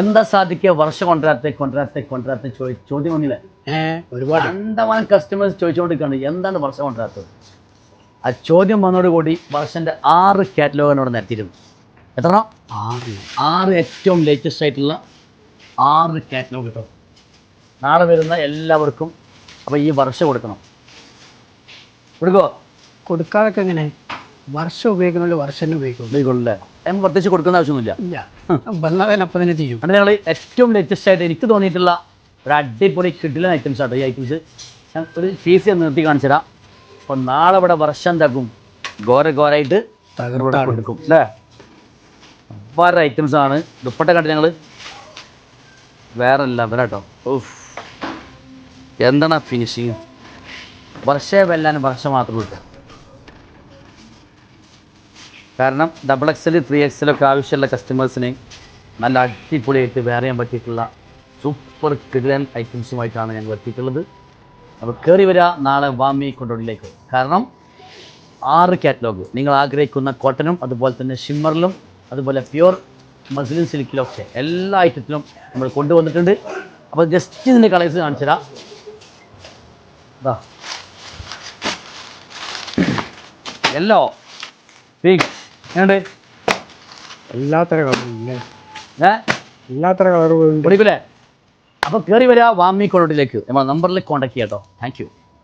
എന്താ സാധിക്കുക വർഷം കൊണ്ടുവരാത്ത ചോദ്യം വന്നില്ലേ? ഒരുപാട് എന്താ കസ്റ്റമേഴ്സ് ചോദിച്ചുകൊണ്ടിരിക്കുകയാണ് എന്താണ് വർഷം കൊണ്ടുവരാത്തത്. ആ ചോദ്യം വന്നതോടുകൂടി വർഷൻ്റെ 6 കാറ്റലോഗിനോട് നിരത്തിയിരുന്നു. എത്ര? 6 ഏറ്റവും ലേറ്റസ്റ്റ് ആയിട്ടുള്ള 6 കാറ്റലോഗ് കിട്ടും. നാളെ വരുന്ന എല്ലാവർക്കും അപ്പോൾ ഈ വർഷം കൊടുക്കണം. കൊടുക്കുമോ? കൊടുക്കാതൊക്കെ എങ്ങനെ? വർഷം ഉപയോഗിക്കുന്നുണ്ട്, വർഷം ഉപയോഗിക്കുള്ളൂ. നമുക്ക് പ്രത്യേകിച്ച് കൊടുക്കുന്ന ആവശ്യമൊന്നുമില്ല. വന്നതിനപ്പം തന്നെ ചെയ്യും. അങ്ങനെ ഞങ്ങൾ ഏറ്റവും ലേറ്റസ്റ്റ് ആയിട്ട് എനിക്ക് തോന്നിയിട്ടുള്ള ഒരു അടിപൊളി കിഡിലൻ ഐറ്റംസ് ആട്ടോ ഈ ഐറ്റംസ്. ഞാൻ ഒരു പീസ് നിർത്തി കാണിച്ചു തരാം. അപ്പോൾ നാളെ ഇവിടെ വർഷം തക്കും ഘോരായിട്ട് കൊടുക്കും അല്ലേ. വേറെ ഐറ്റംസ് ആണ്. ദുപ്പട്ട കണ്ട് ഞങ്ങൾ വേറെ ലെവലാട്ടോ. ഓഫ് എന്താണ് ഫിനിഷിങ്. വർഷേ വെല്ലാൻ വർഷം മാത്രം കിട്ടും. കാരണം XXL 3XL ഒക്കെ ആവശ്യമുള്ള കസ്റ്റമേഴ്സിന് നല്ല അടിപൊളിയായിട്ട് വെയർ ചെയ്യാൻ പറ്റിയിട്ടുള്ള സൂപ്പർ കിഡിലൻ ഐറ്റംസുമായിട്ടാണ് ഞങ്ങൾ എത്തിയിട്ടുള്ളത്. അപ്പോൾ കയറി വരിക നാളെ വാമി കൊണ്ടോടിലേക്ക്. കാരണം 6 കാറ്റലോഗ് നിങ്ങൾ ആഗ്രഹിക്കുന്ന കോട്ടനും അതുപോലെ തന്നെ ഷിമ്മറിലും അതുപോലെ പ്യുവർ മസ്ലിൻ സിൽക്കിലൊക്കെ എല്ലാ ഐറ്റത്തിലും നമ്മൾ കൊണ്ടുവന്നിട്ടുണ്ട്. അപ്പോൾ ജസ്റ്റ് ഇതിൻ്റെ കളേഴ്സ് കാണിച്ചു തരാം. ഇതാ യെല്ലോ, പിങ്ക്, എങ്ങനെയുണ്ട്? എല്ലാത്തരം കളറും പിടിക്കൂലേ? അപ്പോൾ കയറി വരിക വാമി കൊണ്ടോടിലേക്ക്. നമ്മൾ നമ്പറിൽ കോൺടാക്ട് ചെയ്യാം കേട്ടോ. Thank you.